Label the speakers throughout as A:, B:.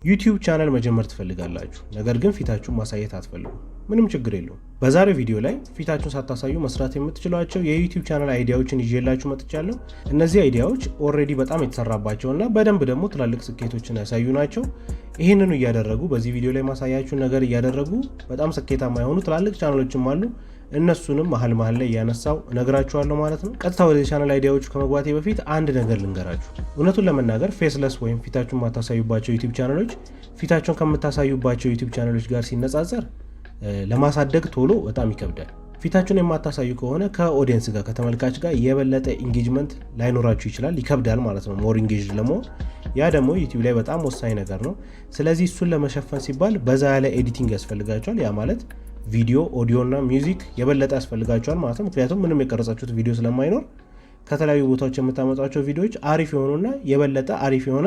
A: ዩቲዩብ ቻናል መጀመር ትፈልጋላችሁ፣ ነገር ግን ፊታችሁን ማሳየት አትፈልጉ። ምንም ችግር የለውም። በዛሬው ቪዲዮ ላይ ፊታችሁን ሳታሳዩ መስራት የምትችሏቸው የዩቲዩብ ቻናል አይዲያዎችን ይዤላችሁ መጥቻለሁ። እነዚህ አይዲያዎች ኦልሬዲ በጣም የተሰራባቸውና በደንብ ደግሞ ትላልቅ ስኬቶችን ያሳዩ ናቸው። ይህንኑ እያደረጉ በዚህ ቪዲዮ ላይ ማሳያችሁን ነገር እያደረጉ በጣም ስኬታማ የሆኑ ትላልቅ ቻናሎችም አሉ። እነሱንም መሀል ላይ እያነሳው እነግራችኋለሁ ማለት ነው። ቀጥታ ወደ ቻናል አይዲያዎቹ ከመግባቴ በፊት አንድ ነገር ልንገራችሁ። እውነቱን ለመናገር ፌስለስ ወይም ፊታችሁን ማታሳዩባቸው ዩቲዩብ ቻናሎች ፊታችሁን ከምታሳዩባቸው ዩቲዩብ ቻናሎች ጋር ሲነጻጸር ለማሳደግ ቶሎ በጣም ይከብዳል። ፊታችሁን የማታሳዩ ከሆነ ከኦዲየንስ ጋር ከተመልካች ጋር የበለጠ ኢንጌጅመንት ላይኖራችሁ ይችላል፣ ይከብዳል ማለት ነው ሞር ኢንጌጅድ ለመሆን። ያ ደግሞ ዩቲዩብ ላይ በጣም ወሳኝ ነገር ነው። ስለዚህ እሱን ለመሸፈን ሲባል በዛ ያለ ኤዲቲንግ ያስፈልጋቸዋል። ያ ማለት ቪዲዮ፣ ኦዲዮ እና ሚውዚክ የበለጠ ያስፈልጋቸዋል ማለት ነው። ምክንያቱም ምንም የቀረጻችሁት ቪዲዮ ስለማይኖር ከተለያዩ ቦታዎች የምታመጣቸው ቪዲዮዎች አሪፍ የሆኑና የበለጠ አሪፍ የሆነ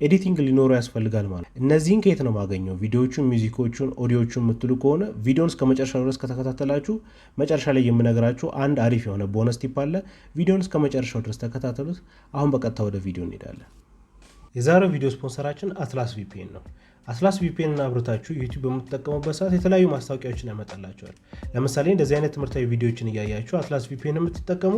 A: ኤዲቲንግ ሊኖሩ ያስፈልጋል ማለት። እነዚህን ከየት ነው ማገኘው? ቪዲዮዎቹን፣ ሚውዚኮቹን፣ ኦዲዮቹን የምትሉ ከሆነ ቪዲዮን እስከ መጨረሻው ድረስ ከተከታተላችሁ መጨረሻ ላይ የምነግራችሁ አንድ አሪፍ የሆነ ቦነስ ቲፕ አለ። ቪዲዮን እስከ መጨረሻው ድረስ ተከታተሉት። አሁን በቀጥታ ወደ ቪዲዮ እንሄዳለን። የዛሬው ቪዲዮ ስፖንሰራችን አትላስ ቪፒኤን ነው። አትላስ ቪፒኤንን አብርታችሁ ዩቲዩብ በምትጠቀሙበት ሰዓት የተለያዩ ማስታወቂያዎችን ያመጣላቸዋል። ለምሳሌ እንደዚህ አይነት ትምህርታዊ ቪዲዮዎችን እያያችሁ አትላስ ቪፒኤን የምትጠቀሙ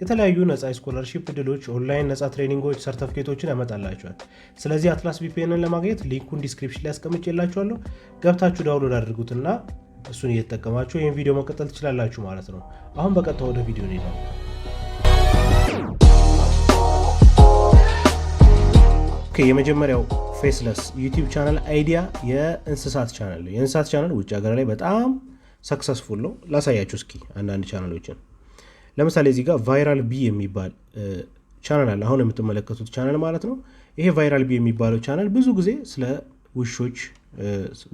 A: የተለያዩ ነፃ የስኮላርሺፕ እድሎች፣ ኦንላይን ነፃ ትሬኒንጎች፣ ሰርተፊኬቶችን ያመጣላቸዋል። ስለዚህ አትላስ ቪፒኤንን ለማግኘት ሊንኩን ዲስክሪፕሽን ላይ አስቀምጬላችኋለሁ። ገብታችሁ ዳውንሎድ አድርጉትና እሱን እየተጠቀማችሁ ይህን ቪዲዮ መቀጠል ትችላላችሁ ማለት ነው። አሁን በቀጥታ ወደ ቪዲዮ እንሄዳለን። የመጀመሪያው ፌስለስ ዩቲዩብ ቻናል አይዲያ የእንስሳት ቻናል ነው። የእንስሳት ቻናል ውጭ ሀገር ላይ በጣም ሰክሰስፉል ነው። ላሳያችሁ እስኪ አንዳንድ ቻናሎችን። ለምሳሌ እዚህ ጋር ቫይራል ቢ የሚባል ቻናል አለ፣ አሁን የምትመለከቱት ቻናል ማለት ነው። ይሄ ቫይራል ቢ የሚባለው ቻናል ብዙ ጊዜ ስለ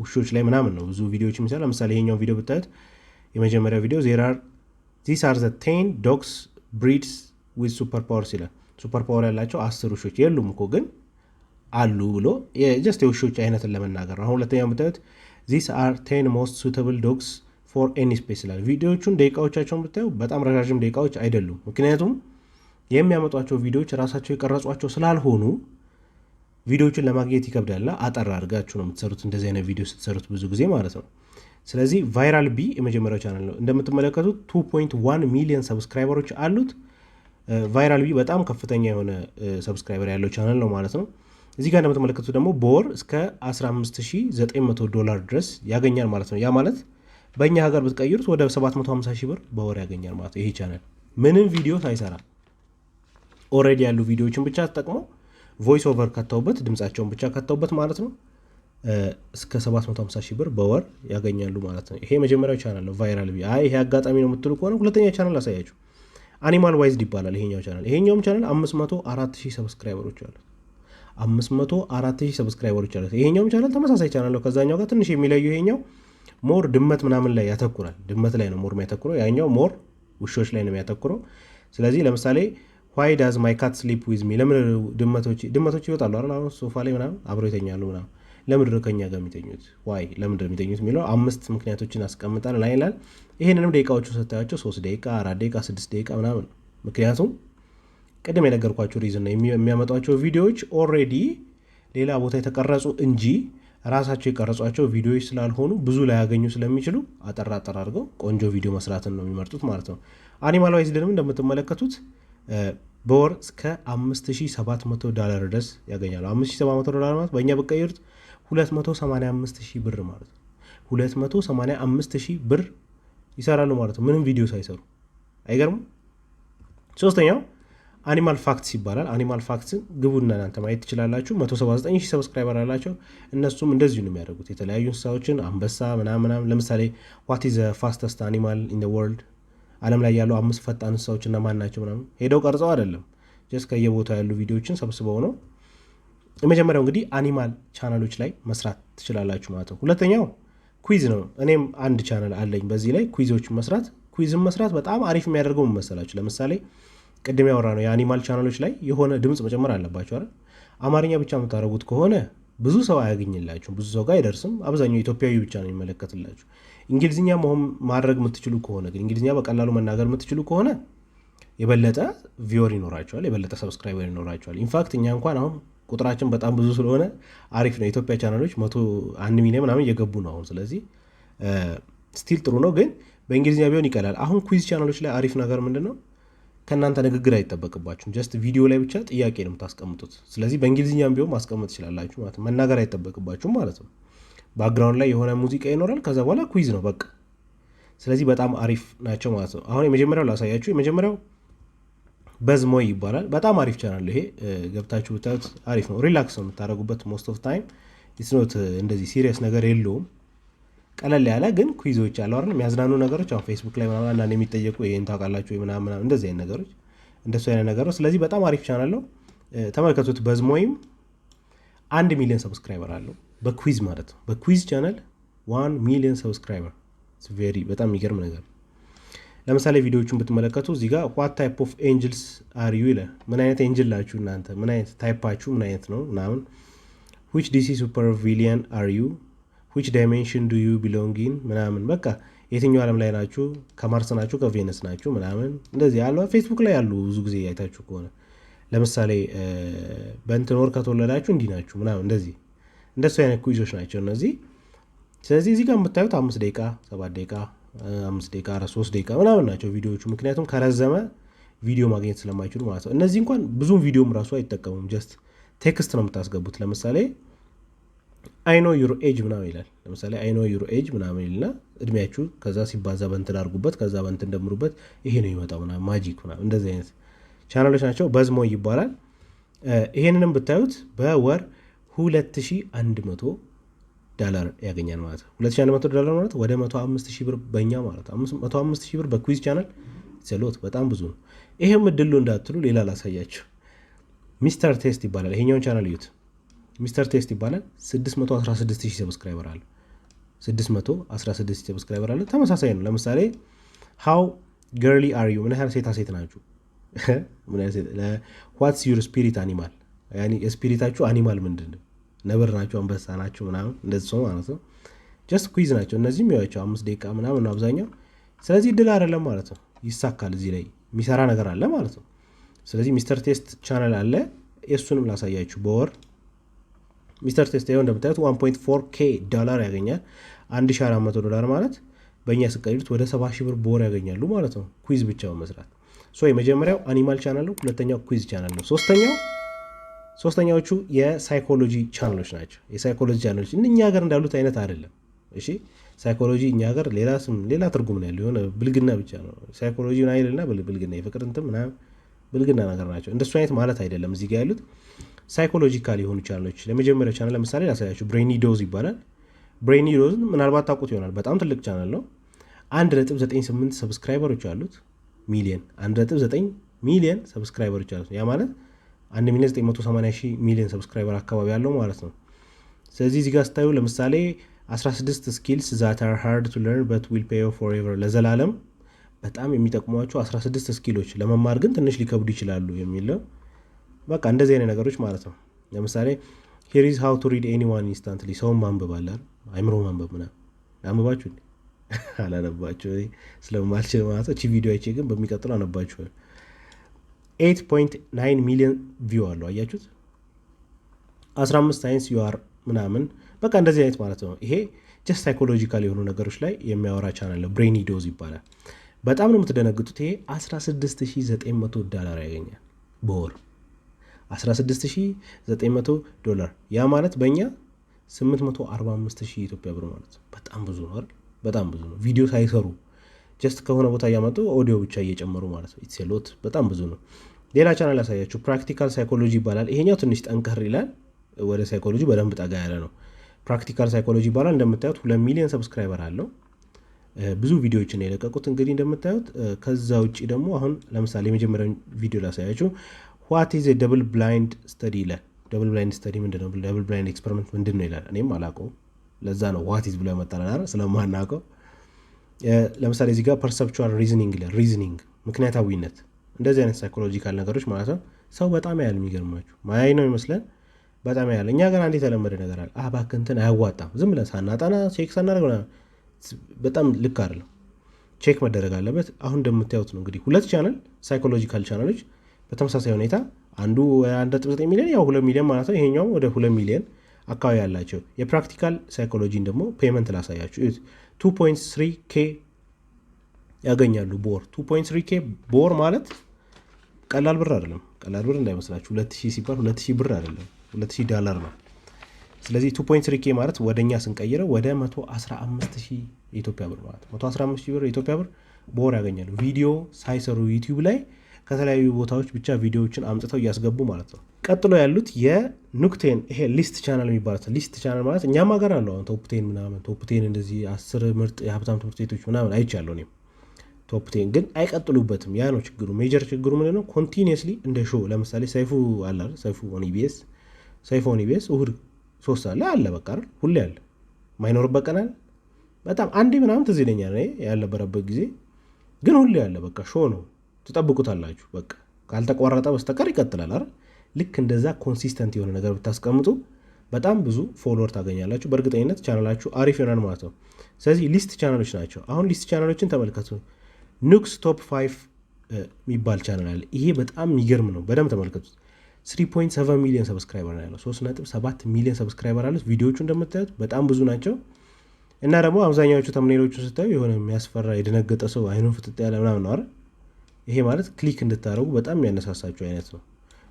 A: ውሾች ላይ ምናምን ነው ብዙ ቪዲዮዎች የሚሰራ። ለምሳሌ ይሄኛው ቪዲዮ ብታዩት የመጀመሪያው ቪዲዮ ዚስ አር ዘ 10 ዶግስ ብሪድስ ዊዝ ሱፐር ፓወርስ ይላል። ሱፐር ፓወር ያላቸው 10 ውሾች የሉም እኮ ግን አሉ ብሎ ጀስት የውሾች አይነትን ለመናገር ነው። አሁን ሁለተኛው የምታዩት ዚስ አር 10 ሞስት ሱተብል ዶግስ ፎር ኤኒ ስፔስ ይላል። ቪዲዮዎቹን ደቂቃዎቻቸውን ብታዩ በጣም ረዣዥም ደቂቃዎች አይደሉም። ምክንያቱም የሚያመጧቸው ቪዲዮዎች ራሳቸው የቀረጿቸው ስላልሆኑ ቪዲዮዎችን ለማግኘት ይከብዳል። አጠር አድርጋችሁ ነው የምትሰሩት እንደዚህ አይነት ቪዲዮ ስትሰሩት ብዙ ጊዜ ማለት ነው። ስለዚህ ቫይራል ቢ የመጀመሪያው ቻናል ነው። እንደምትመለከቱት 2.1 ሚሊዮን ሰብስክራይበሮች አሉት። ቫይራል ቢ በጣም ከፍተኛ የሆነ ሰብስክራይበር ያለው ቻናል ነው ማለት ነው። እዚህ ጋር እንደምትመለከቱት ደግሞ በወር እስከ $15900 ድረስ ያገኛል ማለት ነው። ያ ማለት በእኛ ሀገር ብትቀይሩት ወደ 750 ሺህ ብር በወር ያገኛል ማለት ነው። ይሄ ቻናል ምንም ቪዲዮ ሳይሰራ ኦልሬዲ ያሉ ቪዲዮዎችን ብቻ ተጠቅመው ቮይስ ኦቨር ከተውበት ድምጻቸውን ብቻ ከተውበት ማለት ነው እስከ 750 ሺህ ብር በወር ያገኛሉ ማለት ነው። ይሄ መጀመሪያው ቻናል ነው ቫይራል ቢ። ይሄ አጋጣሚ ነው የምትሉ ከሆነ ሁለተኛ ቻናል አሳያችሁ። አኒማል ዋይዝድ ይባላል ይሄኛው ቻናል። ይሄኛውም ቻናል 504,000 ሰብስክራይበሮች አሉት። 504,000 ሰብስክራይበሮች አሉት። ይሄኛውም ቻናል ተመሳሳይ ቻናል ነው ከዛኛው ጋር ትንሽ የሚለየው ይሄኛው ሞር ድመት ምናምን ላይ ያተኩራል። ድመት ላይ ነው ሞር የሚያተኩረው፣ ያኛው ሞር ውሾች ላይ ነው የሚያተኩረው። ስለዚህ ለምሳሌ ዋይ ዳዝ ማይ ካት ስሊፕ ዊዝ ሚ፣ ለምን ድመቶች ይወጣሉ አይደል አሁን ሶፋ ላይ ምናምን አብረው ይተኛሉ ምናምን፣ ለምንድን ነው ከኛ ጋር የሚተኙት ዋይ ለምንድን ነው የሚተኙት የሚለው 5 ምክንያቶችን አስቀምጣል ላይ ይላል። ይሄንንም ደቂቃዎቹ ስታያቸው 3 ደቂቃ 4 ደቂቃ 6 ደቂቃ ምናምን። ምክንያቱም ቅድም የነገርኳቸው ሪዝን ነው የሚያመጧቸው ቪዲዮዎች ኦልሬዲ ሌላ ቦታ የተቀረጹ እንጂ ራሳቸው የቀረጿቸው ቪዲዮዎች ስላልሆኑ ብዙ ላይ ያገኙ ስለሚችሉ አጠር አድርገው ቆንጆ ቪዲዮ መስራትን ነው የሚመርጡት ማለት ነው። አኒማል ዋይዝድንም እንደምትመለከቱት በወር እስከ $5700 ድረስ ያገኛሉ። $5700 ማለት በእኛ በቀይሩት 285,000 ብር ማለት ነው። 285,000 ብር ይሰራሉ ማለት ነው ምንም ቪዲዮ ሳይሰሩ። አይገርም? ሶስተኛው አኒማል ፋክትስ ይባላል። አኒማል ፋክትስን ግቡና እናንተ ማየት ትችላላችሁ። 179,000 ሰብስክራይበር አላቸው። እነሱም እንደዚሁ ነው የሚያደርጉት የተለያዩ እንስሳዎችን አንበሳ ምናምን። ለምሳሌ ዋት ኢዝ ዘ ፋስተስት አኒማል ኢን ዘ ወርልድ፣ ዓለም ላይ ያሉ 5 ፈጣን እንስሳዎች እነማን ናቸው ምናምን ሄደው ቀርጸው አይደለም፣ ጀስት ከየቦታው ያሉ ቪዲዮዎችን ሰብስበው ነው። የመጀመሪያው እንግዲህ አኒማል ቻናሎች ላይ መስራት ትችላላችሁ ማለት ነው። ሁለተኛው ኩዊዝ ነው። እኔም አንድ ቻናል አለኝ በዚህ ላይ ኩዊዝን መስራት በጣም አሪፍ የሚያደርገው መሰላችሁ። ለምሳሌ ቅድም ያወራ ነው የአኒማል ቻናሎች ላይ የሆነ ድምፅ መጨመር አለባቸው አይደል? አማርኛ ብቻ የምታደርጉት ከሆነ ብዙ ሰው አያገኝላችሁ፣ ብዙ ሰው ጋር አይደርስም። አብዛኛው ኢትዮጵያዊ ብቻ ነው የሚመለከትላችሁ። እንግሊዝኛ ማድረግ የምትችሉ ከሆነ ግን እንግሊዝኛ በቀላሉ መናገር የምትችሉ ከሆነ የበለጠ ቪወር ይኖራቸዋል፣ የበለጠ ሰብስክራይበር ይኖራቸዋል። ኢንፋክት እኛ እንኳን አሁን ቁጥራችን በጣም ብዙ ስለሆነ አሪፍ ነው። የኢትዮጵያ ቻናሎች 101 ሚሊዮን ምናምን እየገቡ ነው አሁን። ስለዚህ ስቲል ጥሩ ነው፣ ግን በእንግሊዝኛ ቢሆን ይቀላል። አሁን ኩዊዝ ቻናሎች ላይ አሪፍ ነገር ምንድን ነው? ከእናንተ ንግግር አይጠበቅባችሁም። ጀስት ቪዲዮ ላይ ብቻ ጥያቄ ነው የምታስቀምጡት። ስለዚህ በእንግሊዝኛም ቢሆን ማስቀመጥ ትችላላችሁ ማለት ነው። መናገር አይጠበቅባችሁም ማለት ነው። ባክግራውንድ ላይ የሆነ ሙዚቃ ይኖራል፣ ከዛ በኋላ ኩዊዝ ነው በቃ። ስለዚህ በጣም አሪፍ ናቸው ማለት ነው። አሁን የመጀመሪያው ላሳያችሁ። የመጀመሪያው በዝሞይ ይባላል። በጣም አሪፍ ቻናል ይሄ፣ ገብታችሁ ብታዩት አሪፍ ነው። ሪላክስ ነው የምታደርጉበት ሞስት ኦፍ ታይም። ኢትስ እንደዚህ ሲሪየስ ነገር የለውም። ቀለል ያለ ግን ኩዊዞች አሉ አይደል፣ የሚያዝናኑ ነገሮች። አሁን ፌስቡክ ላይ ምናምን አንዳንድ የሚጠየቁ ይሄን ታውቃላችሁ ወይ ምናምን እንደዚህ አይነት ነገሮች፣ እንደሱ አይነት ነገር ነው። ስለዚህ በጣም አሪፍ ቻናል ነው፣ ተመልከቱት። በዝሞይም 1 ሚሊዮን ሰብስክራይበር አለው በኩዊዝ ማለት ነው። በኩዊዝ ቻናል 1 ሚሊዮን ሰብስክራይበር ቬሪ በጣም የሚገርም ነገር። ለምሳሌ ቪዲዮዎቹን ብትመለከቱ እዚህ ጋር ዋት ታይፕ ኦፍ ኤንጅልስ አር ዩ ይላል። ምን አይነት ኤንጅል ናችሁ እናንተ? ምን አይነት ታይፓችሁ ምን አይነት ነው ምናምን። ዊች ዲሲ ሱፐር ቪሊየን አር ዩ፣ ዊች ዳይሜንሽን ዱ ዩ ቢሎንግ ኢን ምናምን። በቃ የትኛው ዓለም ላይ ናችሁ? ከማርስ ናችሁ? ከቬነስ ናችሁ? ምናምን እንደዚህ ያለ ፌስቡክ ላይ ያሉ ብዙ ጊዜ አይታችሁ ከሆነ ለምሳሌ በእንትን ወር ከተወለዳችሁ እንዲህ ናችሁ ምናምን፣ እንደሱ አይነት ኩዊዞች ናቸው እነዚህ። ስለዚህ እዚህ ጋር የምታዩት 5 ደቂቃ 7 ደቂቃ 5 ደቂቃ 3 ደቂቃ ምናምን ናቸው ቪዲዮዎቹ። ምክንያቱም ከረዘመ ቪዲዮ ማግኘት ስለማይችሉ ማለት ነው። እነዚህ እንኳን ብዙም ቪዲዮም ራሱ አይጠቀሙም። ጀስት ቴክስት ነው የምታስገቡት። ለምሳሌ አይኖ ዩር ኤጅ ምናምን ይላል። ለምሳሌ አይኖ ዩር ኤጅ ምናምን ይልና እድሜያችሁ ከዛ ሲባዛ በንትን አድርጉበት፣ ከዛ በንትን ደምሩበት፣ ይሄ ነው ይመጣው ምናምን ማጂክ ምናምን። እንደዚህ አይነት ቻናሎች ናቸው። በዝሞይ ይባላል። ይሄንንም ብታዩት በወር $2100 ያገኛል ማለት ነው። $2100 ማለት ወደ 105,000 ብር በእኛ ማለት ነው። 105,000 ብር በኩዊዝ ቻናል ጸሎት በጣም ብዙ ነው። ይሄም እድሉ እንዳትሉ ሌላ ላሳያችሁ። ሚስተር ቴስት ይባላል። ይሄኛውን ቻናል እዩት። ሚስተር ቴስት ይባላል። 616,000 ሰብስክራይበር አለ። 616,000 ሰብስክራይበር አለ። ተመሳሳይ ነው። ለምሳሌ ሃው ገርሊ አር ዩ፣ ምን ያህል ሴታ ሴት ናችሁ? ዋትስ ዩር ስፒሪት አኒማል፣ ያኒ የስፒሪታችሁ አኒማል ምንድን ነው? ነብር ናቸው፣ አንበሳ ናቸው ምናምን እንደዚህ ሰው ማለት ነው። ጀስት ኩዊዝ ናቸው እነዚህም ያቸው 5 ደቂቃ ምናምን ነው አብዛኛው። ስለዚህ ድል አይደለም ማለት ነው። ይሳካል፣ እዚህ ላይ የሚሰራ ነገር አለ ማለት ነው። ስለዚህ ሚስተር ቴስት ቻናል አለ። የእሱንም ላሳያችሁ። በወር ሚስተር ቴስት ይኸው እንደምታዩት $1.4K ያገኛል። $1,400 ማለት በእኛ ስቀይሩት ወደ 70,000 ብር በወር ያገኛሉ ማለት ነው፣ ኩዊዝ ብቻ በመስራት። የመጀመሪያው አኒማል ቻናል ነው። ሁለተኛው ኩዊዝ ቻናል ነው። ሶስተኛዎቹ የሳይኮሎጂ ቻናሎች ናቸው። የሳይኮሎጂ ቻናሎች እኛ ሀገር እንዳሉት አይነት አይደለም። እሺ ሳይኮሎጂ እኛ ሀገር ሌላ ትርጉም ነው ያለው፣ የሆነ ብልግና ብቻ ነው። ሳይኮሎጂ አይደልና ብልግና፣ የፍቅር እንትን ምናምን ብልግና ነገር ናቸው። እንደሱ አይነት ማለት አይደለም። እዚህ ጋር ያሉት ሳይኮሎጂካል የሆኑ ቻናሎች። ለመጀመሪያው ቻናል ለምሳሌ ላሳያችሁ። ብሬኒ ዶዝ ይባላል። ብሬኒ ዶዝ ምናልባት ታውቁት ይሆናል። በጣም ትልቅ ቻናል ነው። 1.98 ሰብስክራይበሮች አሉት። 1.9 ሚሊየን ሰብስክራይበሮች አሉት። ያ ማለት 1,980,000 ሰብስክራይበር አካባቢ ያለው ማለት ነው። ስለዚህ እዚህ ጋር ስታዩ ለምሳሌ 16 ስኪልስ ዛት አር ሃርድ ቱ ለርን በት ዊል ፔይ ኦፍ ፎርኤቨር፣ ለዘላለም በጣም የሚጠቅሟቸው 16 ስኪሎች ለመማር ግን ትንሽ ሊከብዱ ይችላሉ የሚለው በቃ እንደዚህ አይነት ነገሮች ማለት ነው። ለምሳሌ ሂር ኢዝ ሃው ቱ ሪድ ኤኒዋን ኢንስታንትሊ፣ ሰውን ማንበብ አለ አይምሮ ማንበብ ምናምን። አንብባችሁ አላነባችሁ ስለማልችል ማለት ነው። ቪዲዮ አይቼ ግን በሚቀጥለው አነባችሁ። 8.9 ሚሊዮን ቪው አለው። አያችሁት? 15 ሳይንስ ዩአር ምናምን በቃ እንደዚህ አይነት ማለት ነው። ይሄ ጀስት ሳይኮሎጂካል የሆኑ ነገሮች ላይ የሚያወራ ቻናል ነው። ብሬኒ ዶዝ ይባላል። በጣም ነው የምትደነግጡት። ይሄ $16,900 ያገኛል በወር $16,900። ያ ማለት በእኛ 845,000 ኢትዮጵያ ብር ማለት ነው። በጣም ብዙ ነው አይደል? በጣም ብዙ ነው። ቪዲዮ ሳይሰሩ ጀስት ከሆነ ቦታ እያመጡ ኦዲዮ ብቻ እየጨመሩ ማለት ነው። ኢትሴሎት በጣም ብዙ ነው። ሌላ ቻናል ያሳያችሁ። ፕራክቲካል ሳይኮሎጂ ይባላል። ይሄኛው ትንሽ ጠንከር ይላል። ወደ ሳይኮሎጂ በደንብ ጠጋ ያለ ነው። ፕራክቲካል ሳይኮሎጂ ይባላል። እንደምታዩት 2 ሚሊዮን ሰብስክራይበር አለው። ብዙ ቪዲዮዎችን የለቀቁት እንግዲህ እንደምታዩት። ከዛ ውጭ ደግሞ አሁን ለምሳሌ የመጀመሪያውን ቪዲዮ ላሳያችሁ። ዋት ኢዝ ደብል ብላይንድ ስተዲ ይላል። ደብል ብላይንድ ስተዲ ምንድን ነው? ደብል ብላይንድ ኤክስፐሪመንት ምንድን ነው ይላል። እኔም አላውቀውም። ለዛ ነው ዋት ኢዝ ብሎ ያመጣልናል ስለማናውቀው። ለምሳሌ እዚህ ጋር ፐርሰፕቹዋል ሪዝኒንግ ይላል። ሪዝኒንግ ምክንያታዊነት፣ እንደዚህ አይነት ሳይኮሎጂካል ነገሮች ማለት ነው። ሰው በጣም ያህል የሚገርማችሁ ማያይ ነው ይመስለን በጣም ያህል። እኛ ግን አንድ የተለመደ ነገር አለ። እባክህ እንትን አያዋጣም፣ ዝም ብለን ሳናጠና ቼክ ሳናደርግ በጣም ልክ አይደለም። ቼክ መደረግ አለበት። አሁን እንደምታዩት ነው እንግዲህ 2 ቻናል ሳይኮሎጂካል ቻናሎች በተመሳሳይ ሁኔታ አንዱ 1.9 ሚሊዮን ያው 2 ሚሊዮን ማለት ነው። ይሄኛው ወደ 2 ሚሊዮን አካባቢ ያላቸው። የፕራክቲካል ሳይኮሎጂን ደግሞ ፔመንት ላሳያችሁ። 2.3K ያገኛሉ በወር። 2.3K በወር ማለት ቀላል ብር አይደለም። ቀላል ብር እንዳይመስላችሁ። 2000 ሲባል 2000 ብር አይደለም፣ $2000 ነው። ስለዚህ 2.3K ማለት ወደኛ ስንቀይረው ወደ 115,000 የኢትዮጵያ ብር ማለት 115,000 ብር የኢትዮጵያ ብር በወር ያገኛሉ። ቪዲዮ ሳይሰሩ ዩቲዩብ ላይ ከተለያዩ ቦታዎች ብቻ ቪዲዮዎችን አምጥተው እያስገቡ ማለት ነው። ቀጥሎ ያሉት የኑክቴን ይሄ ሊስት ቻናል የሚባሉት። ሊስት ቻናል ማለት እኛም ሀገር አለው አሁን ቶፕቴን ምናምን ቶፕቴን እንደዚህ 10 ምርጥ የሀብታም ትምህርት ቤቶች ምናምን አይቻለሁ እኔም። ቶፕቴን ግን አይቀጥሉበትም። ያ ነው ችግሩ። ሜጀር ችግሩ ምንድን ነው? ኮንቲኒየስሊ እንደ ሾው ለምሳሌ ሰይፉ አለ አይደል? ሰይፉ ኦን ኢቢኤስ እሁድ 3 ሰዓት ላይ አለ። በቃ አይደል? ሁሌ አለ። ማይኖርበት ቀን አለ። በጣም አንዴ ምናምን ትዝ ይለኛል ያልነበረበት ጊዜ፣ ግን ሁሌ አለ። በቃ ሾው ነው፣ ትጠብቁታላችሁ። በቃ ካልተቋረጠ በስተቀር ይቀጥላል አይደል? ልክ እንደዛ ኮንሲስተንት የሆነ ነገር ብታስቀምጡ በጣም ብዙ ፎሎወር ታገኛላችሁ። በእርግጠኝነት ቻናላችሁ አሪፍ ይሆናል ማለት ነው። ስለዚህ ሊስት ቻናሎች ናቸው። አሁን ሊስት ቻናሎችን ተመልከቱ። ኑክስ ቶፕ 5 የሚባል ቻናል አለ። ይሄ በጣም የሚገርም ነው። በደንብ ተመልከቱት። 3.7 ሚሊዮን ሰብስክራይበር ነው ያለው። 3.7 ሚሊዮን ሰብስክራይበር አሉት። ቪዲዮቹ እንደምታዩት በጣም ብዙ ናቸው እና ደግሞ አብዛኛዎቹ ተምኔሎቹ ስታዩ የሆነ የሚያስፈራ የደነገጠ ሰው አይኑን ፍጥጥ ያለ ምናምን ነው አይደል? ይሄ ማለት ክሊክ እንድታደርጉ በጣም የሚያነሳሳችሁ አይነት ነው።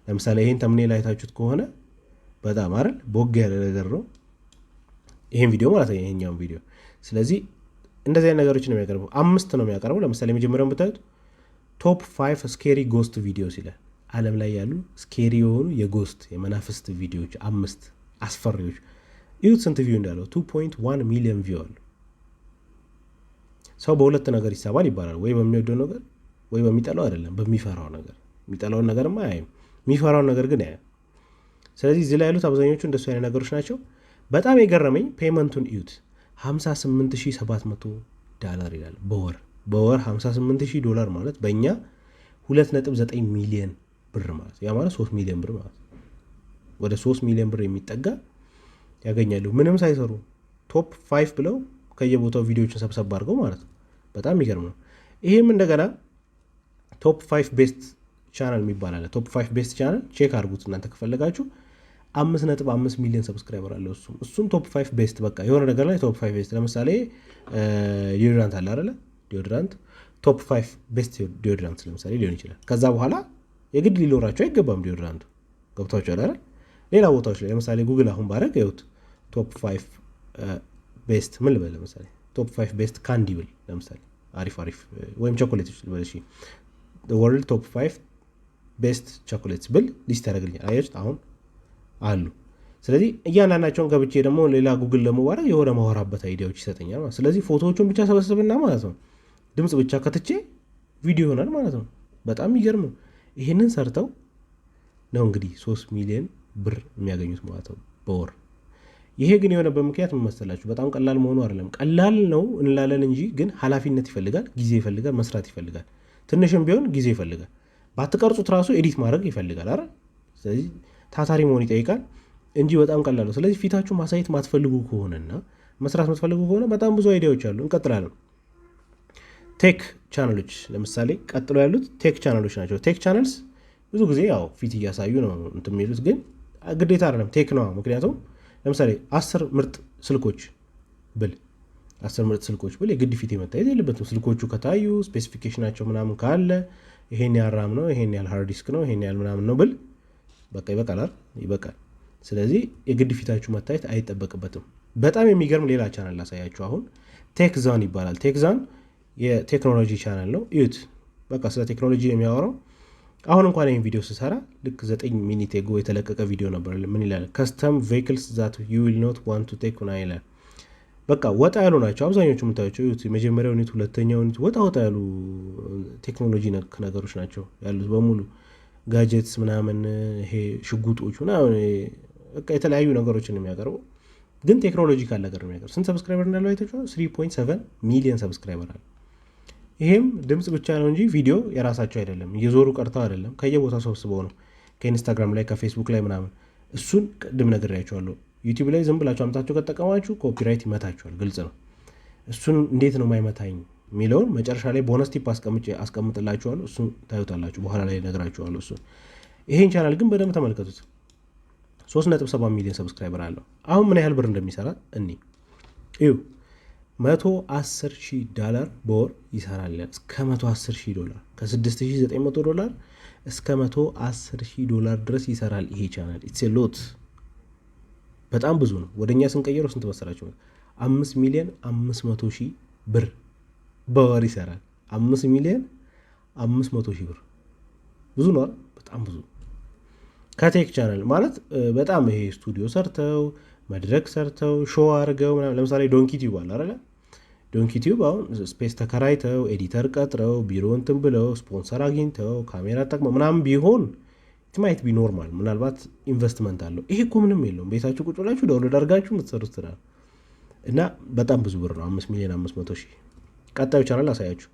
A: ለምሳሌ ይሄን ተምኔል አይታችሁት ከሆነ በጣም አይደል ቦግ ያለ ነገር ነው ይሄን ቪዲዮ ማለት ነው፣ ይሄኛውን ቪዲዮ። ስለዚህ እንደዚህ አይነት ነገሮችን ነው የሚያቀርበው። 5 ነው የሚያቀርበው። ለምሳሌ መጀመሪያውን ብታዩት ቶፕ 5 ስኬሪ ጎስት ቪዲዮስ ይላል። ዓለም ላይ ያሉ ስኬሪ የሆኑ የጎስት የመናፍስት ቪዲዮዎች 5 አስፈሪዎች። ይሁት ስንት ቪው እንዳለው 2.1 ሚሊዮን ቪው አሉ። ሰው በሁለት ነገር ይሳባል ይባላል። ወይ በሚወደው ነገር ወይ በሚጠላው አይደለም፣ በሚፈራው ነገር። የሚጠላውን ነገርማ አያይም፣ የሚፈራውን ነገር ግን ያያል። ስለዚህ እዚህ ላይ ያሉት አብዛኞቹ እንደሱ አይነት ነገሮች ናቸው። በጣም የገረመኝ ፔመንቱን እዩት። $58,700 ይላል በወር 58,000 ማለት በእኛ 2.9 ሚሊዮን ብር ማለት ያ ማለት 3 ሚሊዮን ብር ማለት ወደ 3 ሚሊዮን ብር የሚጠጋ ያገኛሉ ምንም ሳይሰሩ። ቶፕ 5 ብለው ከየቦታው ቪዲዮዎችን ሰብሰብ አድርገው ማለት ነው። በጣም የሚገርም ነው። ይህም እንደገና ቶፕ 5 ቤስት ቻናል የሚባል አለ። ቶፕ 5 ቤስት ቻናል ቼክ አድርጉት እናንተ ከፈለጋችሁ። 5.5 ሚሊዮን ሰብስክራይበር አለው እሱም ቶፕ 5 ቤስት። በቃ የሆነ ነገር ላይ ቶፕ 5 ቤስት። ለምሳሌ ዲዮድራንት አለ አይደለ? ዲዮድራንት ቶፕ 5 ቤስት ዲዮድራንት ለምሳሌ ሊሆን ይችላል። ከዛ በኋላ የግድ ሊኖራቸው አይገባም ዲዮድራንቱ። ገብታችኋል አይደል? ሌላ ቦታዎች ላይ ለምሳሌ ጉግል አሁን ባረግ ይኸውት ቶፕ 5 ቤስት ምን ልበል? ለምሳሌ ቶፕ 5 ቤስት ካንዲ ብል ለምሳሌ አሪፍ ወይም ቾኮሌቶች ልበል። እሺ ወርልድ ቶፕ 5 ቤስት ቾኮሌትስ ብል ሊስት ያደርግልኛል። አያችሁት? አሁን አሉ። ስለዚህ እያንዳንዳቸውን ገብቼ ደግሞ ሌላ ጉግል ለመዋረግ የሆነ ማወራበት አይዲያዎች ይሰጠኛል ማለት። ስለዚህ ፎቶዎቹን ብቻ ሰበስብና ማለት ነው ድምፅ ብቻ ከትቼ ቪዲዮ ይሆናል ማለት ነው። በጣም የሚገርም ነው። ይህንን ሰርተው ነው እንግዲህ 3 ሚሊዮን ብር የሚያገኙት ማለት ነው በወር። ይሄ ግን የሆነበት ምክንያት ምን መሰላችሁ? በጣም ቀላል መሆኑ አይደለም። ቀላል ነው እንላለን እንጂ ግን ኃላፊነት ይፈልጋል፣ ጊዜ ይፈልጋል፣ መስራት ይፈልጋል። ትንሽም ቢሆን ጊዜ ይፈልጋል። ባትቀርጹት ራሱ ኤዲት ማድረግ ይፈልጋል አይደል? ስለዚህ ታታሪ መሆን ይጠይቃል እንጂ በጣም ቀላል ነው። ስለዚህ ፊታችሁ ማሳየት ማትፈልጉ ከሆነና መስራት ማትፈልጉ ከሆነ በጣም ብዙ አይዲያዎች አሉ። እንቀጥላለን። ቴክ ቻናሎች ለምሳሌ ቀጥሎ ያሉት ቴክ ቻናሎች ናቸው። ቴክ ቻናልስ ብዙ ጊዜ ያው ፊት እያሳዩ ነው እንትን የሚሉት፣ ግን ግዴታ አይደለም ቴክ ነው። ምክንያቱም ለምሳሌ 10 ምርጥ ስልኮች ብል የግድ ፊት መታየት የለበትም። ስልኮቹ ከታዩ ስፔሲፊኬሽናቸው ምናምን ካለ ይሄን ያህል ራም ነው፣ ይሄን ያህል ሃርድ ዲስክ ነው፣ ይሄን ያህል ምናምን ነው ብል በቃ ይበቃል። ስለዚህ የግድ ፊታችሁ መታየት አይጠበቅበትም። በጣም የሚገርም ሌላ ቻናል ላሳያችሁ። አሁን ቴክዛን ይባላል። ቴክዛን የቴክኖሎጂ ቻናል ነው። እዩት። በቃ ስለ ቴክኖሎጂ የሚያወራው። አሁን እንኳን ይህን ቪዲዮ ስሰራ ልክ 9 ሚኒት ጎ የተለቀቀ ቪዲዮ ነበር። ምን ይላል? ከስተም ቬክልስ ዛት ዩ ዊል ኖት ዋንት ቱ ቴክ ና ይላል። በቃ ወጣ ያሉ ናቸው አብዛኞቹ የምታዩቸው። የመጀመሪያው ዩኒት፣ ሁለተኛው ዩኒት ወጣ ያሉ ቴክኖሎጂ ነክ ነገሮች ናቸው ያሉት በሙሉ። ጋጀትስ ምናምን፣ ይሄ ሽጉጦች ምናምን፣ በቃ የተለያዩ ነገሮችን የሚያቀርቡ ግን ቴክኖሎጂካል ነገር ነው የሚያቀርቡ። ስንት ሰብስክራይበር እንዳለው አይታችሁ? 3.7 ሚሊዮን ሰብስክራይበር አለ። ይሄም ድምፅ ብቻ ነው እንጂ ቪዲዮ የራሳቸው አይደለም። እየዞሩ ቀርተው አይደለም፣ ከየቦታው ሰብስበው ነው። ከኢንስታግራም ላይ ከፌስቡክ ላይ ምናምን። እሱን ቅድም ነግሬያቸዋለሁ። ዩቲዩብ ላይ ዝም ብላችሁ አምታችሁ ከተጠቀማችሁ ኮፒራይት ይመታችኋል። ግልጽ ነው። እሱን እንዴት ነው ማይመታኝ የሚለውን መጨረሻ ላይ ቦነስ ቲፕ አስቀምጥላችኋለሁ። እሱን ታዩታላችሁ። በኋላ ላይ ነግራችኋለሁ። እሱን ይሄን ቻናል ግን በደንብ ተመልከቱት። 3.7 ሚሊዮን ሰብስክራይበር አለው። አሁን ምን ያህል ብር እንደሚሰራ እኔ እዩ $110,000 በወር ይሰራል። እስከ $110,000 ከ$6,900 እስከ $110,000 ድረስ ይሰራል ይሄ ቻናል። ኢትስ ሎት በጣም ብዙ ነው። ወደኛ ስንቀየረው ስንት መሰላችሁ? 5,500,000 ብር በወር ይሰራል። 5,500,000 ብር ብዙ ነው፣ በጣም ብዙ። ከቴክ ቻናል ማለት በጣም ይሄ ስቱዲዮ ሰርተው መድረክ ሰርተው ሾው አድርገው ለምሳሌ ዶንኪ ቲዩብ አለ አይደለ? ዶንኪ ቲዩብ አሁን ስፔስ ተከራይተው ኤዲተር ቀጥረው ቢሮ እንትን ብለው ስፖንሰር አግኝተው ካሜራ ጠቅመው ምናምን ቢሆን ማየት ቢኖርማል፣ ምናልባት ኢንቨስትመንት አለው። ይሄ እኮ ምንም የለውም። ቤታችሁ ቁጭ ብላችሁ ዳውንሎድ አድርጋችሁ የምትሰሩት ስራ እና በጣም ብዙ ብር ነው። 5,500,000። ቀጣዩ ቻናል አሳያችሁ።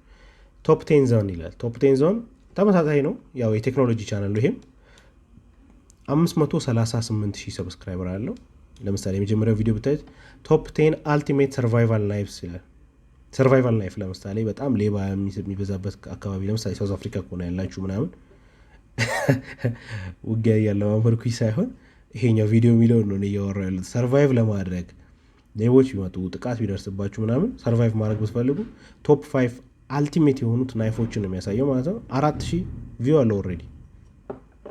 A: ቶፕ 10 ዞን ይላል። ቶፕ 10 ዞን ተመሳሳይ ነው፣ ያው የቴክኖሎጂ ቻናል ነው። ይሄም 538,000 ሰብስክራይበር አለው። ለምሳሌ የመጀመሪያው ቪዲዮ ብታዩት ቶፕ 10 አልቲሜት ሰርቫይቫል ላይፍስ ይላል። ሰርቫይቫል ላይፍ ለምሳሌ በጣም ሌባ የሚበዛበት አካባቢ፣ ለምሳሌ ሳውዝ አፍሪካ ከሆነ ያላችሁ ምናምን ውጊያ ያለው አመርኩኝ ሳይሆን ይሄኛው ቪዲዮ የሚለውን ነው እያወራሁ ያሉት። ሰርቫይቭ ለማድረግ ሌቦች ቢመጡ ጥቃት ቢደርስባችሁ ምናምን ሰርቫይቭ ማድረግ ብትፈልጉ ቶፕ 5 አልቲሜት የሆኑት ናይፎችን ነው የሚያሳየው ማለት ነው። 4,000 ቪው አለው ኦልሬዲ።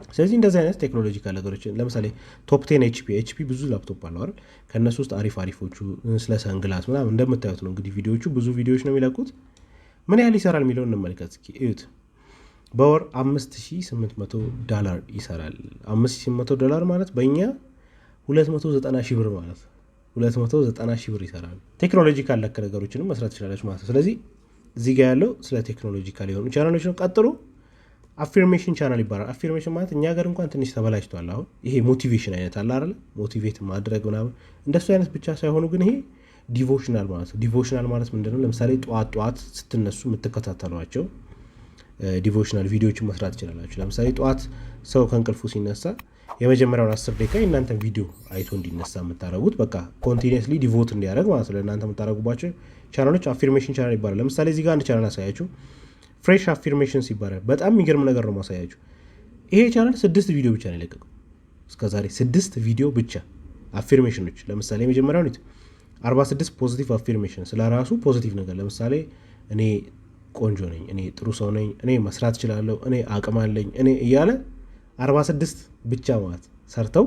A: ስለዚህ እንደዚህ አይነት ቴክኖሎጂካል ነገሮችን ለምሳሌ ቶፕ 10 ኤችፒ ብዙ ላፕቶፕ አለው አይደል? ከእነሱ ውስጥ አሪፎቹ ስለ ሰንግላስ ምናምን እንደምታዩት ነው እንግዲህ ቪዲዮቹ ብዙ ቪዲዮዎች ነው የሚለቁት። ምን ያህል ይሰራል የሚለውን እንመልከት እስኪ እዩት። በወር $5,800 ይሰራል። $5,800 ማለት በእኛ 290,000 ብር ማለት 290,000 ብር ይሰራል። ቴክኖሎጂካል ለክ ነገሮችንም መስራት ትችላለች ማለት ነው። ስለዚህ እዚህ ጋር ያለው ስለ ቴክኖሎጂካል የሆኑ ቻናሎች ነው። ቀጥሎ አፊርሜሽን ቻናል ይባላል። አፊርሜሽን ማለት እኛ ሀገር እንኳን ትንሽ ተበላሽቷል። አሁን ይሄ ሞቲቬሽን አይነት አለ አይደል? ሞቲቬት ማድረግ ምናምን እንደሱ አይነት ብቻ ሳይሆኑ ግን ይሄ ዲቮሽናል ማለት ነው። ዲቮሽናል ማለት ምንድነው? ለምሳሌ ጠዋት ስትነሱ የምትከታተሏቸው ዲቮሽናል ቪዲዮዎችን መስራት ትችላላችሁ። ለምሳሌ ጠዋት ሰው ከእንቅልፉ ሲነሳ የመጀመሪያውን 10 ደቂቃ የእናንተ ቪዲዮ አይቶ እንዲነሳ የምታደረጉት በቃ ኮንቲኒየስሊ ዲቮት እንዲያደረግ ማለት ነው። ለእናንተ የምታደረጉባቸው ቻናሎች አፊርሜሽን ቻናል ይባላል። ለምሳሌ እዚህ ጋር አንድ ቻናል አሳያችሁ፣ ፍሬሽ አፊርሜሽንስ ይባላል። በጣም የሚገርም ነገር ነው ማሳያችሁ። ይሄ ቻናል 6 ቪዲዮ ብቻ ነው የለቀቀው እስከዛሬ፣ 6 ቪዲዮ ብቻ አፊርሜሽኖች። ለምሳሌ የመጀመሪያው 46 ፖዚቲቭ አፊርሜሽን ስለ ራሱ ፖዚቲቭ ነገር፣ ለምሳሌ እኔ ቆንጆ ነኝ፣ እኔ ጥሩ ሰው ነኝ፣ እኔ መስራት እችላለሁ፣ እኔ አቅም አለኝ፣ እኔ እያለ 46 ብቻ ማለት ሰርተው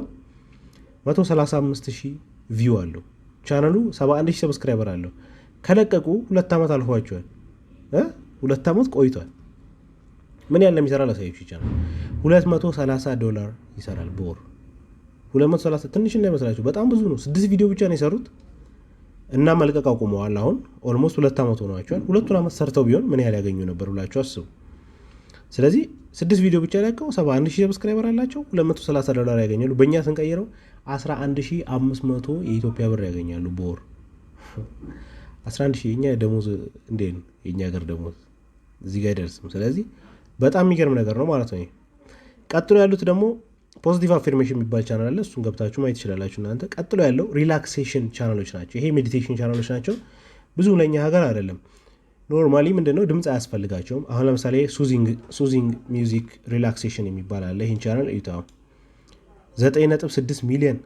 A: 135,000 ቪው አለው። ቻናሉ 71,000 ሰብስክራይበር አለው። ከለቀቁ 2 ዓመት አልፏቸዋል። 2 ዓመት ቆይቷል። ምን ያህል ለሚሰራ ላሳያችሁ ይቻላል። $230 ይሰራል በወር 230። ትንሽ እንዳይመስላችሁ በጣም ብዙ ነው። 6 ቪዲዮ ብቻ ነው የሰሩት እና መልቀቅ አቁመዋል። አሁን ኦልሞስት 2 ዓመት ሆኗቸዋል። 2 ዓመት ሰርተው ቢሆን ምን ያህል ያገኙ ነበር ብላችሁ አስቡ። ስለዚህ 6 ቪዲዮ ብቻ ለቀው 71,000 ሰብስክራይበር አላቸው። $230 ያገኛሉ። በእኛ ስንቀይረው 11,500 የኢትዮጵያ ብር ያገኛሉ በወር። 11,000 የኛ ደሞዝ እንዴት ነው? የኛ ሀገር ደሞዝ እዚህ ጋር አይደርስም። ስለዚህ በጣም የሚገርም ነገር ነው ማለት ነው። ቀጥሎ ያሉት ደግሞ ፖዚቲቭ አፊርሜሽን የሚባል ቻናል አለ። እሱን ገብታችሁ ማየት ትችላላችሁ እናንተ። ቀጥሎ ያለው ሪላክሴሽን ቻናሎች ናቸው። ይሄ ሜዲቴሽን ቻናሎች ናቸው። ብዙ ለኛ ሀገር አይደለም። ኖርማሊ ምንድነው ድምፅ አያስፈልጋቸውም። አሁን ለምሳሌ ሱዚንግ ሚውዚክ ሪላክሴሽን የሚባል አለ። ይህን ቻናል እዩታ። 9.6 ሚሊዮን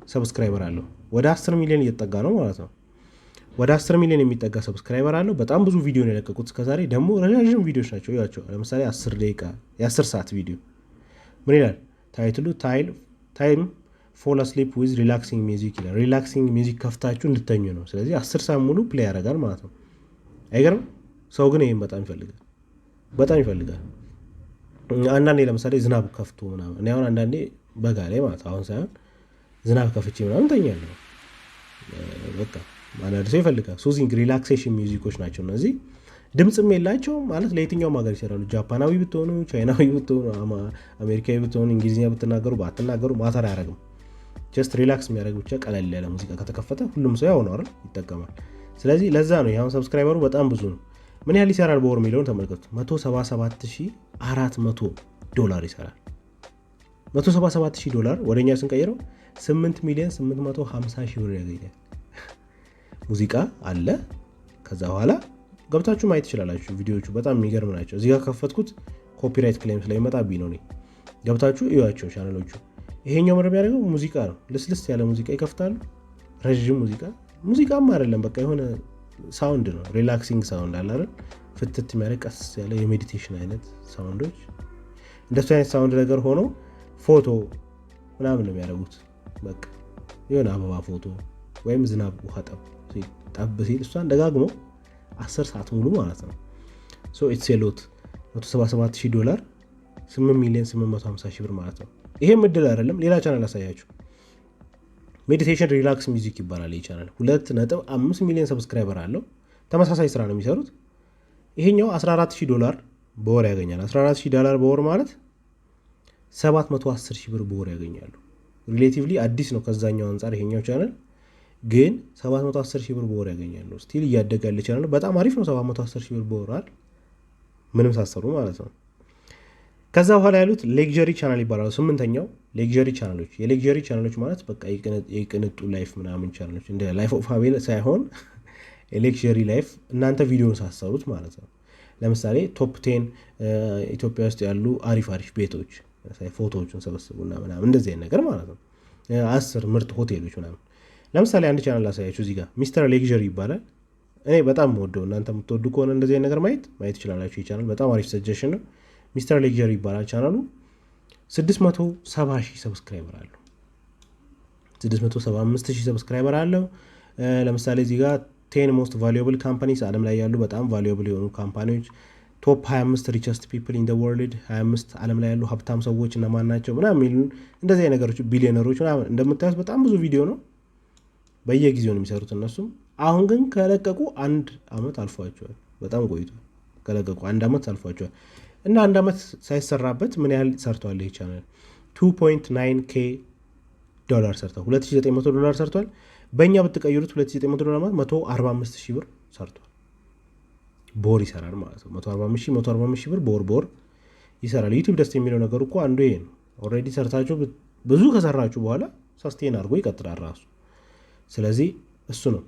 A: ሰብስክራይበር አለው። ወደ 10 ሚሊዮን እየተጠጋ ነው ማለት ነው። ወደ 10 ሚሊዮን የሚጠጋ ሰብስክራይበር አለው። በጣም ብዙ ቪዲዮ ነው የለቀቁት እስከዛሬ። ደግሞ ረዣዥም ቪዲዮች ናቸው። ያቸው ለምሳሌ 10 ደቂቃ የ10 ሰዓት ቪዲዮ ምን ይላል ታይትሉ? ታይም ፎል አስሊፕ ዊዝ ሪላክሲንግ ሚውዚክ ይላል። ሪላክሲንግ ሚውዚክ ከፍታችሁ እንድተኙ ነው። ስለዚህ 10 ሰዓት ሙሉ ፕሌይ ያደርጋል ማለት ነው። አይገርም? ሰው ግን ይህም በጣም ይፈልጋል። አንዳንዴ ለምሳሌ ዝናብ ከፍቶ ምናምን፣ እኔ አሁን አንዳንዴ በጋ ላይ ማለት አሁን ሳይሆን ዝናብ ከፍቼ ምናምን ተኛለሁ። በቃ አንዳንድ ሰው ይፈልጋል። ሱዚንግ ሪላክሴሽን ሚውዚኮች ናቸው እነዚህ። ድምፅም የላቸው ማለት ለየትኛውም ሀገር ይሰራሉ። ጃፓናዊ ብትሆኑ፣ ቻይናዊ ብትሆኑ፣ አሜሪካዊ ብትሆኑ፣ እንግሊዝኛ ብትናገሩ ባትናገሩ ማተር አያደርግም። ጀስት ሪላክስ የሚያደርግ ብቻ ቀለል ያለ ሙዚቃ ከተከፈተ ሁሉም ሰው ያው ነው አይደል ይጠቀማል። ስለዚህ ለዛ ነው ያሁን ሰብስክራይበሩ በጣም ብዙ ነው። ምን ያህል ይሰራል በወር የሚለውን ተመልከቱ። $177,400 ይሰራል። $177,000 ወደኛ ስንቀይረው 8,850,000 ብር ያገኛል። ሙዚቃ አለ። ከዛ በኋላ ገብታችሁ ማየት ትችላላችሁ። ቪዲዮዎቹ በጣም የሚገርም ናቸው። እዚህ ጋር ከፈትኩት ኮፒራይት ክሌም ስለሚመጣብኝ ነው። ገብታችሁ እዩዋቸው ቻናሎቹ። ይሄኛው ምንም ያደርገው ሙዚቃ ነው። ልስልስ ያለ ሙዚቃ ይከፍታሉ። ረዥም ሙዚቃም አይደለም፣ በቃ የሆነ ሳውንድ ነው። ሪላክሲንግ ሳውንድ አለ አይደል? ፍትት የሚያደርግ ቀስ ያለ የሜዲቴሽን አይነት ሳውንዶች፣ እንደሱ አይነት ሳውንድ ነገር ሆኖ ፎቶ ምናምን ነው የሚያደርጉት። በቃ የሆነ አበባ ፎቶ ወይም ዝናብ ውሃ ጠብ ሲል እሷን ደጋግሞ 10 ሰዓት ሙሉ ማለት ነው። ኢትስ ኤ ሎት $177,000 $8,850,000 ማለት ነው። ይሄም እድል አይደለም። ሌላ ቻናል አሳያችሁ። ሜዲቴሽን ሪላክስ ሚውዚክ ይባላል። ይህ ቻናል 2.5 ሚሊዮን ሰብስክራይበር አለው። ተመሳሳይ ስራ ነው የሚሰሩት። ይሄኛው $14,000 በወር ያገኛል። $14,000 በወር ማለት $710,000 በወር ያገኛሉ። ሪሌቲቭሊ አዲስ ነው ከዛኛው አንጻር ይሄኛው ቻናል ግን $710,000 በወር ያገኛሉ። ስቲል እያደገ ያለ ቻናል በጣም አሪፍ ነው። $710,000 በወር አይደል? ምንም ሳሰሩ ማለት ነው። ከዛ በኋላ ያሉት ሌክዠሪ ቻናል ይባላሉ። 8ኛው ሌክዠሪ ቻናሎች። የሌክዠሪ ቻናሎች ማለት በቃ የቅንጡ ላይፍ ምናምን ቻናሎች እንደ ላይፍ ኦፍ አቤል ሳይሆን የሌክዠሪ ላይፍ እናንተ ቪዲዮን ሳሰሩት ማለት ነው። ለምሳሌ ቶፕ 10 ኢትዮጵያ ውስጥ ያሉ አሪፍ ቤቶች ፎቶዎችን ሰበስቡና ምናምን እንደዚህ አይነት ነገር ማለት ነው። 10 ምርጥ ሆቴሎች ምናምን። ለምሳሌ አንድ ቻናል ላሳያችሁ እዚህ ጋር ሚስተር ሌክዠሪ ይባላል። እኔ በጣም ወደው እናንተ የምትወዱ ከሆነ እንደዚህ አይነት ነገር ማየት ይችላላችሁ። ይህ ቻናል በጣም አሪፍ ሰጀሽን ነው። ሚስተር ሌክዠሪ ይባላል ቻናሉ። 670,000 ሰብስክራይበር አለው። 675,000 ሰብስክራይበር አለው። ለምሳሌ እዚህ ጋር 10 ሞስት ቫሉዌብል ካምፓኒስ ዓለም ላይ ያሉ በጣም ቫሉዌብል የሆኑ ካምፓኒዎች፣ ቶፕ 25 ሪቸስት ፒፕል ኢን ዘ ወርልድ 25 ዓለም ላይ ያሉ ሀብታም ሰዎች እነማን ናቸው ምናምን የሚሉ እንደዚህ አይነት ነገሮች፣ ቢሊዮነሮች ምናምን። እንደምታዩት በጣም ብዙ ቪዲዮ ነው፣ በየጊዜው ነው የሚሰሩት እነሱም። አሁን ግን ከለቀቁ 1 ዓመት አልፏቸዋል። በጣም ቆይቷል ከለቀቁ 1 ዓመት አልፏቸዋል። እና 1 ዓመት ሳይሰራበት ምን ያህል ሰርቷል ይህ ቻናል? $2.9K ሰርቷል። $2,900 ሰርቷል። በእኛ ብትቀይሩት $2,900 ማለት $145,000 ሰርቷል። በወር ይሰራል ማለት ነው። $145,000 በወር ይሰራል። ዩቲዩብ ደስ የሚለው ነገር እኮ አንዱ ይሄ ነው። ኦልሬዲ ሰርታችሁ ብዙ ከሰራችሁ በኋላ ሰስቴን አድርጎ ይቀጥላል ራሱ። ስለዚህ እሱ ነው።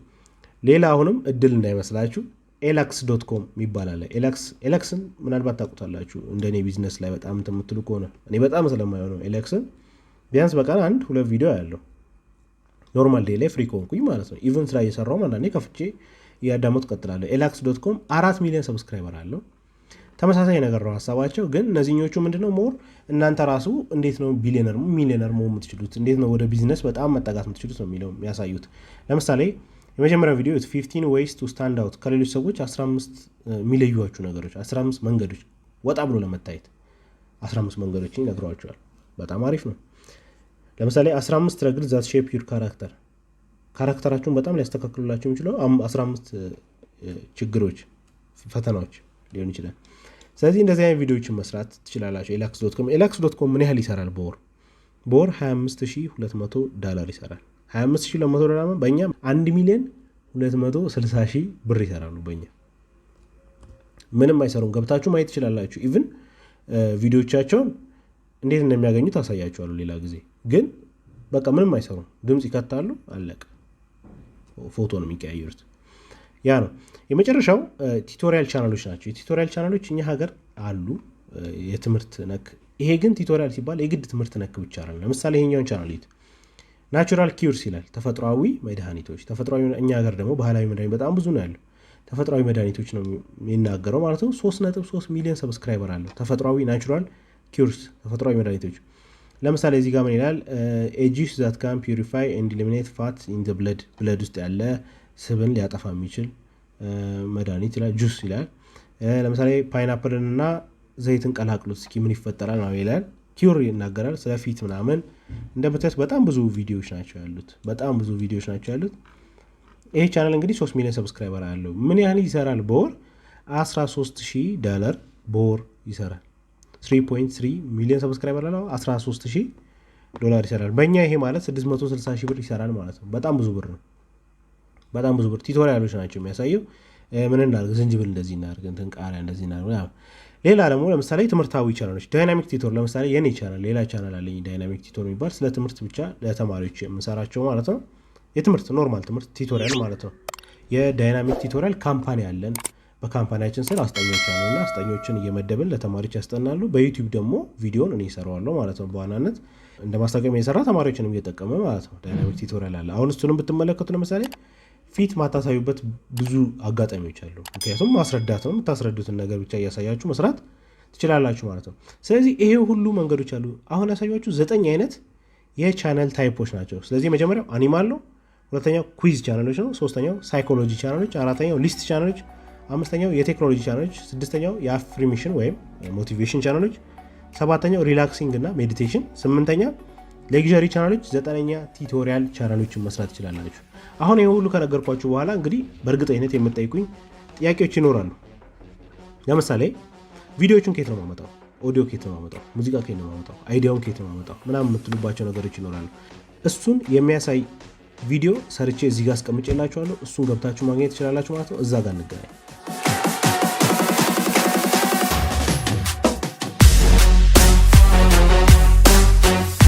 A: ሌላ አሁንም እድል እንዳይመስላችሁ ኤላክስ.com ይባላል። ኤላክስን ምናልባት ታውቁታላችሁ። እንደኔ ቢዝነስ ላይ በጣም የምትሉ ከሆነ እኔ በጣም ስለማይሆነው ኤላክስን ቢያንስ በቀን 1-2 ቪዲዮ ያለው ኖርማል ዴይ ላይ ፍሪ ኮንኩኝ ማለት ነው። ኢቨን ስራ እየሰራው አንዳንዴ ከፍቼ እያዳመጡ ቀጥላለሁ። ኤላክስ.com 4 ሚሊዮን ሰብስክራይበር አለው። ተመሳሳይ ነገር ነው ሀሳባቸው። ግን እነዚህኞቹ ምንድነው ሞር እናንተ ራሱ እንዴት ነው ቢሊዮነር ሚሊዮነር መሆን የምትችሉት፣ እንዴት ነው ወደ ቢዝነስ በጣም መጠጋት የምትችሉት ነው የሚለው የሚያሳዩት። ለምሳሌ የመጀመሪያው ቪዲዮ 15 ways to stand out ከሌሎች ሰዎች 15 የሚለዩዋችሁ ነገሮች 15 መንገዶች ወጣ ብሎ ለመታየት 15 መንገዶችን ይነግሯቸዋል። በጣም አሪፍ ነው። ለምሳሌ 15 struggles that shape your character ካራክተራችሁን በጣም ሊያስተካክሉላችሁ የሚችለው 15 ችግሮች ፈተናዎች ሊሆን ይችላል። ስለዚህ እንደዚህ አይነት ቪዲዮዎችን መስራት ትችላላችሁ። ኤላክስ.com ምን ያህል ይሰራል? በወር $25,200 ይሰራል። $25,200 በእኛ $1,260,000 ይሰራሉ። በእኛ ምንም አይሰሩም። ገብታችሁ ማየት ትችላላችሁ። ኢቭን ቪዲዮቻቸውን እንዴት እንደሚያገኙት አሳያችኋለሁ ሌላ ጊዜ። ግን በቃ ምንም አይሰሩም። ድምፅ ይከታሉ፣ አለቀ። ፎቶ ነው የሚቀያየሩት። ያ ነው። የመጨረሻው ቲቶሪያል ቻናሎች ናቸው። የቲቶሪያል ቻናሎች እኛ ሀገር አሉ፣ የትምህርት ነክ። ይሄ ግን ቲቶሪያል ሲባል የግድ ትምህርት ነክ ብቻ አይደለም። ለምሳሌ ይሄኛውን ቻናል ናቹራል ኪውርስ ይላል፣ ተፈጥሯዊ መድኃኒቶች። ተፈጥሯዊ እኛ ሀገር ደግሞ ባህላዊ መድኃኒት በጣም ብዙ ነው ያለው። ተፈጥሯዊ መድኃኒቶች ነው የሚናገረው ማለት ነው። 3.3 ሚሊዮን ሰብስክራይበር አለው። ተፈጥሯዊ ናቹራል ኪውርስ፣ ተፈጥሯዊ መድኃኒቶች። ለምሳሌ እዚህ ጋር ምን ይላል? ጁስ ዛት ካን ፒዩሪፋይ ኤንድ ኤሊሚኔት ፋት ኢን ዘ ብለድ፣ ብለድ ውስጥ ያለ ስብን ሊያጠፋ የሚችል መድኃኒት ይላል። ጁስ ይላል። ለምሳሌ ፓይናፕልን እና ዘይትን ቀላቅሉት እስኪ ምን ይፈጠራል ነው ይላል። ኪውር ይናገራል። ስለ ፊት ምናምን እንደምታዩት በጣም ብዙ ቪዲዮዎች ናቸው ያሉት። ይሄ ቻናል እንግዲህ 3 ሚሊዮን ሰብስክራይበር አለው። ምን ያህል ይሰራል? በወር $13,000 በወር ይሰራል። 3.3 ሚሊዮን ሰብስክራይበር አለው። $13,000 ይሰራል። በእኛ ይሄ ማለት $660,000 ይሰራል ማለት ነው። በጣም ብዙ ብር ነው። በጣም ብዙ ብር። ቲቶሪያሎች ናቸው የሚያሳየው። ምን እናድርግ፣ ዝንጅብል እንደዚህ እናድርግ፣ እንትን ቃሪያ እንደዚህ እናድርግ። ሌላ ደግሞ ለምሳሌ ትምህርታዊ ቻናሎች፣ ዳይናሚክ ቲቶር። ለምሳሌ የኔ ቻናል ሌላ ቻናል አለኝ ዳይናሚክ ቲቶር የሚባል ስለ ትምህርት ብቻ ለተማሪዎች የምንሰራቸው ማለት ነው። የትምህርት ኖርማል ትምህርት ቲቶሪያል ማለት ነው። የዳይናሚክ ቲቶሪያል ካምፓኒ አለን። በካምፓኒያችን ስር አስጠኞች አሉና አስጠኞችን እየመደብን ለተማሪዎች ያስጠናሉ። በዩቲዩብ ደግሞ ቪዲዮን እኔ እሰራዋለሁ ማለት ነው። በዋናነት እንደ ማስታወቂያ የሰራ ተማሪዎችንም እየጠቀመ ማለት ነው። ዳይናሚክ ቲቶሪያል አለ። አሁን እሱንም ብትመለከቱ ለምሳሌ ፊት ማታሳዩበት ብዙ አጋጣሚዎች አሉ። ምክንያቱም ማስረዳት ነው። የምታስረዱትን ነገር ብቻ እያሳያችሁ መስራት ትችላላችሁ ማለት ነው። ስለዚህ ይሄ ሁሉ መንገዶች አሉ። አሁን ያሳያችሁ 9 አይነት የቻነል ታይፖች ናቸው። ስለዚህ መጀመሪያው አኒማል ነው፣ ሁለተኛው ኩዊዝ ቻናሎች ነው፣ ሶስተኛው ሳይኮሎጂ ቻናሎች፣ አራተኛው ሊስት ቻናሎች፣ አምስተኛው የቴክኖሎጂ ቻናሎች፣ ስድስተኛው የአፍሪሜሽን ወይም ሞቲቬሽን ቻናሎች፣ ሰባተኛው ሪላክሲንግ እና ሜዲቴሽን፣ ስምንተኛ ሌክዠሪ ቻናሎች፣ ዘጠነኛ ቲቶሪያል ቻናሎችን መስራት ትችላላችሁ። አሁን ይህ ሁሉ ከነገርኳችሁ በኋላ እንግዲህ በእርግጠኝነት የምጠይቁኝ ጥያቄዎች ይኖራሉ። ለምሳሌ ቪዲዮዎቹን ከየት ነው ማመጣው? ኦዲዮ ከየት ነው ማመጣው? ሙዚቃ ከየት ነው ማመጣው? አይዲያውን ከየት ነው ማመጣው? ምናምን የምትሉባቸው ነገሮች ይኖራሉ። እሱን የሚያሳይ ቪዲዮ ሰርቼ እዚህ ጋር አስቀምጬላችኋለሁ። እሱን ገብታችሁ ማግኘት ትችላላችሁ ማለት ነው። እዛ ጋር እንገናኝ።